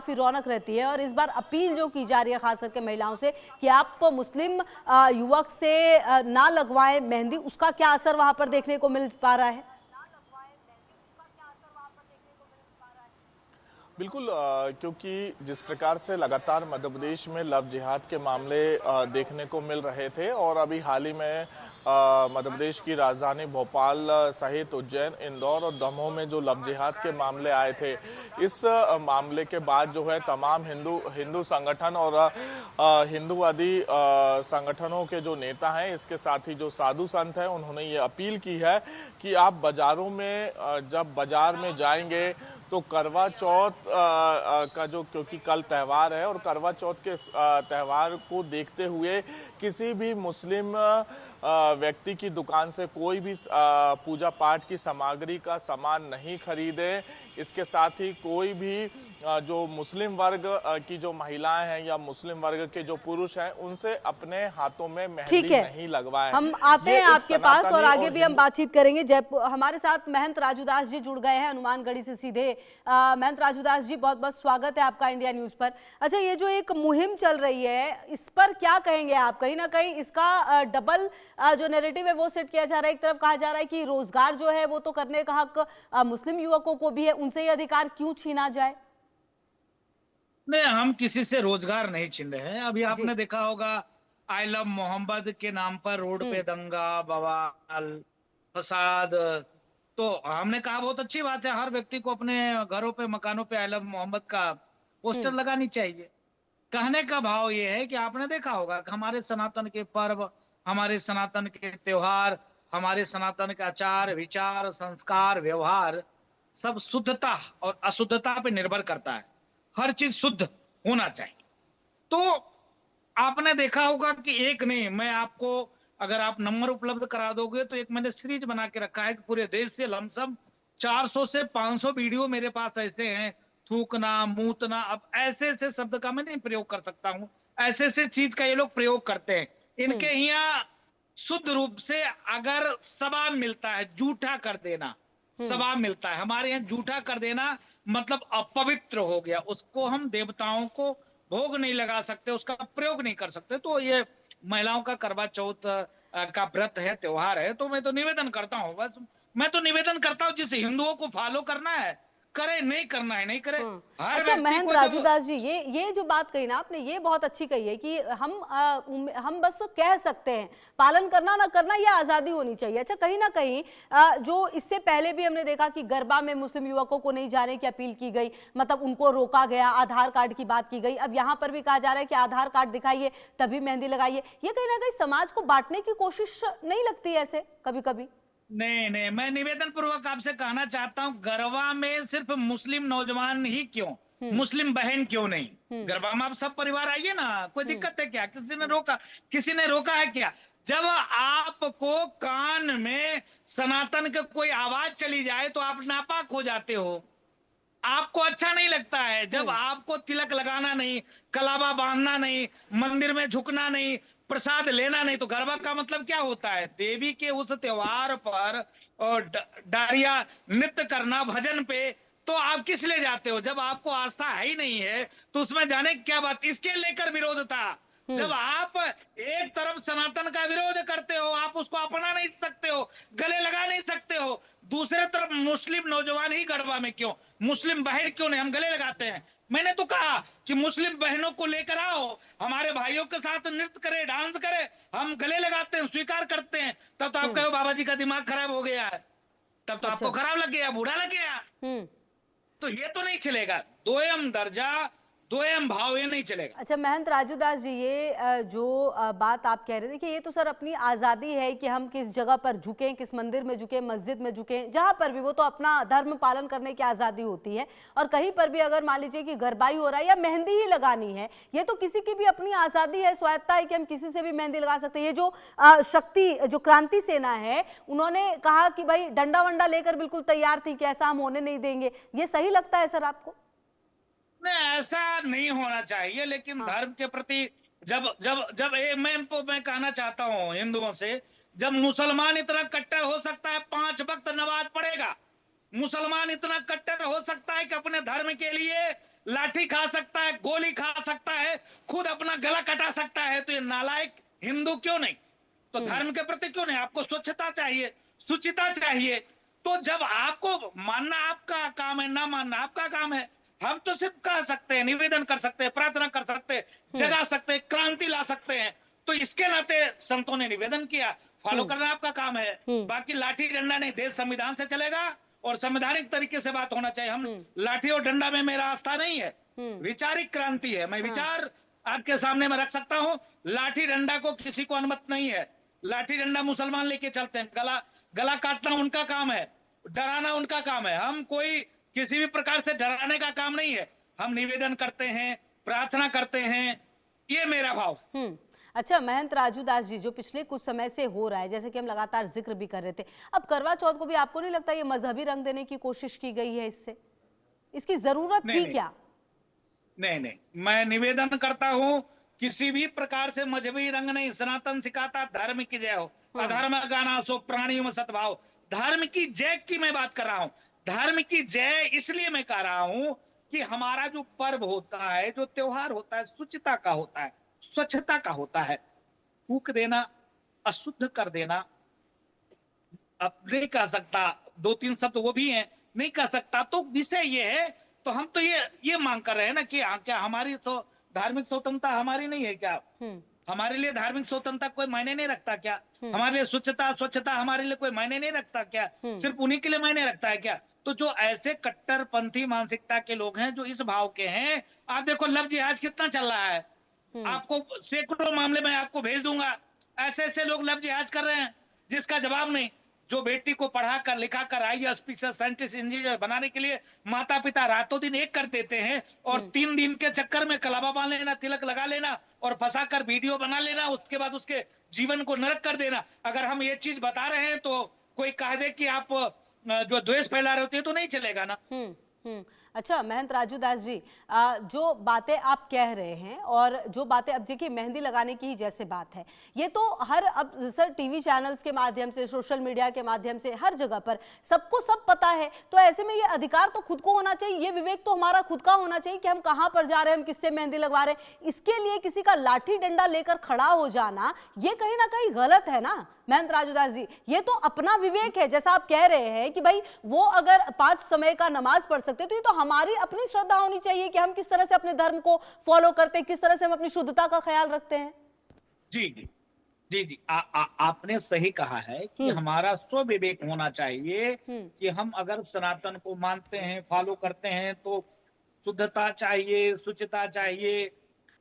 काफी रौनक रहती है। और इस बार अपील जो की जा रही है खास करके महिलाओं से कि आप मुस्लिम युवक से ना लगवाएं मेहंदी, उसका क्या असर वहां पर देखने को मिल पा रहा है? बिल्कुल, क्योंकि जिस प्रकार से लगातार मध्य प्रदेश में लव जिहाद के मामले देखने को मिल रहे थे और अभी हाल ही में मध्य प्रदेश की राजधानी भोपाल सहित उज्जैन, इंदौर और दमोह में जो लव जिहाद के मामले आए थे, इस मामले के बाद जो है तमाम हिंदू संगठन और हिंदूवादी संगठनों के जो नेता हैं, इसके साथ ही जो साधु संत हैं, उन्होंने ये अपील की है कि आप बाजारों में जब बाजार में जाएंगे तो करवा चौथ का जो, क्योंकि कल त्यौहार है और करवा चौथ के त्यौहार को देखते हुए किसी भी मुस्लिम व्यक्ति की दुकान से कोई भी पूजा पाठ की सामग्री का सामान नहीं खरीदे। इसके साथ ही कोई भी जो मुस्लिम वर्ग की जो महिलाएं हैं या मुस्लिम वर्ग के जो पुरुष हैं, उनसे अपने हाथों में मेहंदी नहीं लगवाएं। हम आते हैं आपके पास और आगे भी हम बातचीत करेंगे। जयपुर हमारे साथ महंत राजूदास जी जुड़ गए हैं हनुमानगढ़ी से सीधे। महंत राजूदास जी, बहुत बहुत स्वागत है आपका इंडिया न्यूज पर। अच्छा, ये जो एक मुहिम चल रही है, इस पर क्या कहेंगे आप? कहीं ना कहीं इसका डबल जो नैरेटिव है वो सेट किया जा रहा है। एक तरफ कहा जा रहा है कि रोजगार जो है वो तो करने का हक मुस्लिम युवकों को भी है, उनसे ये अधिकार क्यों छीना जाए? नहीं, हम किसी से रोजगार नहीं छीन रहे हैं। अभी आपने देखा होगा आई लव मोहम्मद के नाम पर रोड पे दंगा, बवाल, फसाद। तो हमने कहा बहुत अच्छी बात है, हर व्यक्ति को अपने घरों पे, मकानों पे आई लव मोहम्मद का पोस्टर लगानी चाहिए। कहने का भाव ये है कि आपने देखा होगा कि हमारे सनातन के पर्व, हमारे सनातन के त्योहार, हमारे सनातन के आचार विचार, संस्कार, व्यवहार सब शुद्धता और अशुद्धता पे निर्भर करता है। हर चीज शुद्ध होना चाहिए। तो आपने देखा होगा कि एक नहीं, मैं आपको अगर आप नंबर उपलब्ध करा दोगे तो एक मैंने सीरीज बना के रखा है कि पूरे देश से लमसम 400 से 500 वीडियो मेरे पास ऐसे हैं। थूकना, मूतना, अब ऐसे ऐसे शब्द का मैं नहीं प्रयोग कर सकता हूं, ऐसे ऐसे चीज का ये लोग प्रयोग करते हैं। इनके यहाँ शुद्ध रूप से अगर सवाब मिलता है, जूठा कर देना सवाब मिलता है। हमारे यहाँ जूठा कर देना मतलब अपवित्र हो गया, उसको हम देवताओं को भोग नहीं लगा सकते, उसका प्रयोग नहीं कर सकते। तो ये महिलाओं का करवा चौथ का व्रत है, त्योहार है। तो मैं तो निवेदन करता हूँ, बस मैं तो निवेदन करता हूँ जिसे हिंदुओं को फॉलो करना है करे, नहीं करना है नहीं करे। हर अच्छा महंत राजूदास जी, ये जो बात कही ना आपने, ये बहुत अच्छी कही है कि हम बस कह सकते हैं, पालन करना ना करना ये आजादी होनी चाहिए। अच्छा, कहीं ना कहीं जो इससे पहले भी हमने देखा कि गरबा में मुस्लिम युवकों को नहीं जाने की अपील की गई, मतलब उनको रोका गया, आधार कार्ड की बात की गई। अब यहाँ पर भी कहा जा रहा है कि आधार कार्ड दिखाइए तभी मेहंदी लगाइए। ये कहीं ना कहीं समाज को बांटने की कोशिश नहीं लगती ऐसे कभी कभी? नहीं, मैं निवेदन पूर्वक आपसे कहना चाहता हूँ, गरबा में सिर्फ मुस्लिम नौजवान ही क्यों, मुस्लिम बहन क्यों नहीं? गरबा में आप सब परिवार आइए ना, कोई दिक्कत है क्या? किसी ने रोका है क्या? जब आपको कान में सनातन का कोई आवाज चली जाए तो आप नापाक हो जाते हो, आपको अच्छा नहीं लगता है। जब आपको तिलक लगाना नहीं, कलावा बांधना नहीं, मंदिर में झुकना नहीं, प्रसाद लेना नहीं, तो गरबा का मतलब क्या होता है? देवी के उस त्योहार पर और डारिया नृत्य करना भजन पे, तो आप किस लिए जाते हो? जब आपको आस्था है ही नहीं है तो उसमें जाने की क्या बात? इसके लेकर विरोध था। जब आप एक तरफ सनातन का विरोध करते हो, आप उसको अपना नहीं सकते हो, गले लगा नहीं सकते हो, दूसरे तरफ मुस्लिम नौजवान ही गरबा में क्यों, मुस्लिम बहन क्यों नहीं? हम गले लगाते हैं। मैंने तो कहा कि मुस्लिम बहनों को लेकर आओ, हमारे भाइयों के साथ नृत्य करे, डांस करे, हम गले लगाते हैं, स्वीकार करते हैं। तब तो आप कहो बाबा जी का दिमाग खराब हो गया है, तब तो आपको खराब लग गया, बूढ़ा लग गया। तो ये तो नहीं चलेगा, दोयम दर्जा, दोयम भाव, ये नहीं चलेगा। अच्छा महंत राजूदास जी, ये जो बात आप कह रहे थे कि ये तो सर अपनी आज़ादी है कि हम किस जगह पर झुकें, किस मंदिर में झुकें, मस्जिद में झुकें, जहां पर भी, वो तो अपना धर्म पालन करने की आज़ादी होती है। और कहीं पर भी अगर मान लीजिए कि गरबाई हो रहा है या मेहंदी ही लगानी है, ये तो किसी की भी अपनी आज़ादी है, स्वायत्ता है कि हम किसी से भी मेहंदी लगा सकते हैं। ये जो शक्ति, जो क्रांति सेना है, उन्होंने कहा कि भाई डंडा वंडा लेकर बिल्कुल तैयार थी कि ऐसा हम होने नहीं देंगे। ये सही लगता है सर आपको? नहीं, ऐसा नहीं होना चाहिए। लेकिन धर्म के प्रति जब जब जब मैं कहना चाहता हूँ हिंदुओं से, जब मुसलमान इतना कट्टर हो सकता है 5 वक्त नमाज पढ़ेगा, मुसलमान इतना कट्टर हो सकता है कि अपने धर्म के लिए लाठी खा सकता है, गोली खा सकता है, खुद अपना गला कटा सकता है, तो ये नालायक हिंदू क्यों नहीं? तो धर्म के प्रति क्यों नहीं? आपको स्वच्छता चाहिए, शुचिता चाहिए। तो जब आपको मानना आपका काम है, ना मानना आपका काम है। हम तो सिर्फ कह सकते हैं, निवेदन कर सकते हैं, प्रार्थना कर सकते हैं, जगा सकते हैं, क्रांति ला सकते हैं। तो इसके नाते संतों ने निवेदन किया, फॉलो करना आपका काम है। बाकी लाठी डंडा नहीं, देश संविधान से चलेगा और संवैधानिक तरीके से बात होना चाहिए। हम लाठी और डंडा में मेरा आस्था नहीं है, वैचारिक क्रांति है। मैं विचार आपके सामने में रख सकता हूँ। लाठी डंडा को किसी को अनुमति नहीं है। लाठी डंडा मुसलमान लेके चलते हैं, गला काटना उनका काम है, डराना उनका काम है। हम कोई किसी भी प्रकार से डराने का काम नहीं है। हम निवेदन करते हैं, प्रार्थना करते हैं, ये मेरा भाव। अच्छा महंत राजू दास जी, जो पिछले कुछ समय से हो रहा है, जैसे कि हम लगातार जिक्र भी कर रहे थे, अब करवा चौथ को भी आपको नहीं लगता ये मजहबी रंग देने की कोशिश की गई है? इससे इसकी जरूरत थी क्या? नहीं, मैं निवेदन करता हूं, किसी भी प्रकार से मजहबी रंग नहीं। सनातन सिखाता धर्म की जय हो, अधर्म गाना सो प्राणियों में सद्भाव। धर्म की जय की मैं बात कर रहा हूं। धर्म की जय इसलिए मैं कह रहा हूं कि हमारा जो पर्व होता है, जो त्योहार होता है, शुचिता का होता है, स्वच्छता का होता है। फूक देना, अशुद्ध कर देना, अब नहीं कह सकता, 2-3 शब्द वो भी हैं, नहीं कह सकता। तो विषय ये है, तो हम तो ये मांग कर रहे हैं ना कि क्या हमारी धार्मिक स्वतंत्रता हमारी नहीं है क्या? हमारे लिए धार्मिक स्वतंत्रता कोई मायने नहीं रखता क्या? हमारे लिए स्वच्छता हमारे लिए कोई मायने नहीं रखता क्या? सिर्फ उन्हीं के लिए मायने रखता है क्या? तो जो ऐसे कट्टरपंथी मानसिकता के लोग हैं, जो इस भाव के हैं, आप देखो लव जिहाद कितना चल रहा है। आपको सैकड़ों मामले में आपको भेज दूंगा। ऐसे ऐसे लोग लव जिहाद कर रहे हैं जिसका जवाब नहीं। जो बेटी को पढ़ाकर लिखाकर IAS साइंटिस्ट इंजीनियर बनाने के लिए माता पिता रातों दिन एक कर देते हैं, और 3 दिन के चक्कर में कलावा बांध लेना, तिलक लगा लेना और फंसाकर वीडियो बना लेना, उसके बाद उसके जीवन को नरक कर देना। अगर हम ये चीज बता रहे हैं तो कोई कह दे कि आप जो द्वेष फैला रहे होते हैं, तो नहीं चलेगा ना। अच्छा महंत राजू दास जी, जो बातें आप कह रहे हैं और जो बातें, अब देखिए मेहंदी लगाने की ही जैसे बात है, ये तो हर, अब सर टीवी चैनल्स के माध्यम से, सोशल मीडिया के माध्यम से हर जगह पर सबको सब पता है। तो ऐसे में ये अधिकार तो खुद को होना चाहिए, ये विवेक तो हमारा खुद का होना चाहिए कि हम कहाँ पर जा रहे हैं, हम किससे मेहंदी लगवा रहे हैं। इसके लिए किसी का लाठी डंडा लेकर खड़ा हो जाना, ये कहीं ना कहीं गलत है ना महंत राजू दास जी? ये तो अपना विवेक है, जैसा आप कह रहे हैं कि भाई वो अगर 5 समय का नमाज पढ़ सकते, तो ये तो हमारी अपनी श्रद्धा होनी चाहिए कि हम किस तरह से अपने धर्म को फॉलो करते हैं, किस तरह से हम अपनी शुद्धता का ख्याल रखते हैं। जी, आपने सही कहा है कि हमारा स्व विवेक होना चाहिए कि हम अगर सनातन को मानते हैं, फॉलो करते हैं, तो शुद्धता चाहिए, शुचिता चाहिए।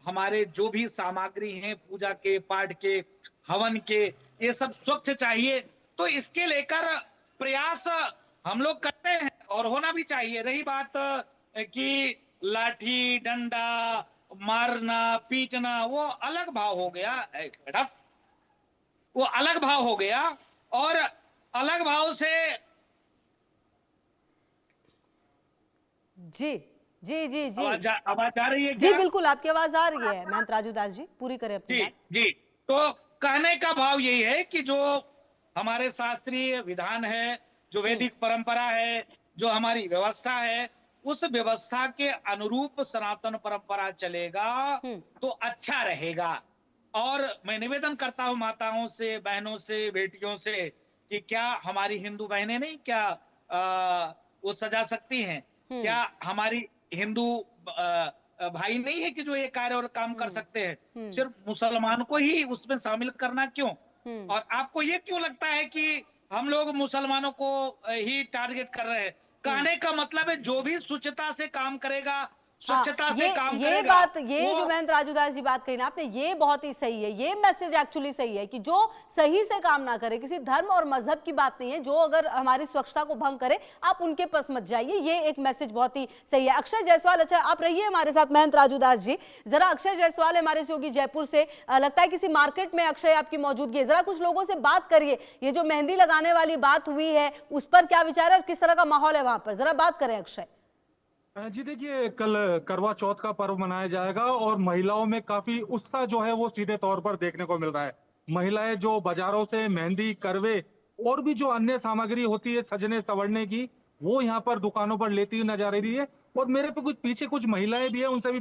हमारे जो भी सामग्री हैं, पूजा के, पाठ के, हवन के, ये सब स्वच्छ चाहिए। तो इसके लेकर प्रयास हम लोग करते हैं और होना भी चाहिए। रही बात कि लाठी डंडा मारना पीटना, वो अलग भाव हो गया, वो अलग भाव हो गया। और अलग भाव से जी जी जी जी आवाज आ रही है जी? बिल्कुल आपकी आवाज आ रही है महंत राजू दास जी, पूरी करें अपनी बात। जी, तो कहने का भाव यही है कि जो हमारे शास्त्रीय विधान है, जो वैदिक परंपरा है, जो हमारी व्यवस्था है, उस व्यवस्था के अनुरूप सनातन परंपरा चलेगा तो अच्छा रहेगा। और मैं निवेदन करता हूं माताओं से, बहनों से, बेटियों से कि क्या हमारी हिंदू बहनें नहीं क्या वो सजा सकती हैं? क्या हमारी हिंदू भाई नहीं है कि जो ये कार्य और काम कर सकते हैं? सिर्फ मुसलमान को ही उसमें शामिल करना क्यों? और आपको ये क्यों लगता है कि हम लोग मुसलमानों को ही टारगेट कर रहे हैं? कहने का मतलब है जो भी शुचिता से काम करेगा, स्वच्छता से काम ये करेगा, बात, ये जो महंत राजू दास जी बात कही ना आपने, ये बहुत ही सही है। ये मैसेज एक्चुअली सही है कि जो सही से काम ना करे, किसी धर्म और मजहब की बात नहीं है, जो अगर हमारी स्वच्छता को भंग करे आप उनके पास मत जाइए, ये एक मैसेज बहुत ही सही है। अक्षय जायसवाल, अच्छा आप रहिए हमारे साथ महंत राजू दास जी। जरा अक्षय जायसवाल हमारे सहयोगी जयपुर से, लगता है किसी मार्केट में अक्षय आपकी मौजूदगी है, जरा कुछ लोगों से बात करिए। ये जो मेहंदी लगाने वाली बात हुई है उस पर क्या विचार है और किस तरह का माहौल है वहां पर, जरा बात करें अक्षय। जी देखिए, कल करवा चौथ का पर्व मनाया जाएगा और महिलाओं में काफी उत्साह जो है वो सीधे तौर पर देखने को मिल रहा है। महिलाएं जो बाजारों से मेहंदी, करवे और भी जो अन्य सामग्री होती है सजने संवरने की, वो यहाँ पर दुकानों पर लेती हुई नजर आ रही है और मेरे पे कुछ पीछे कुछ महिलाएं भी है, उनसे भी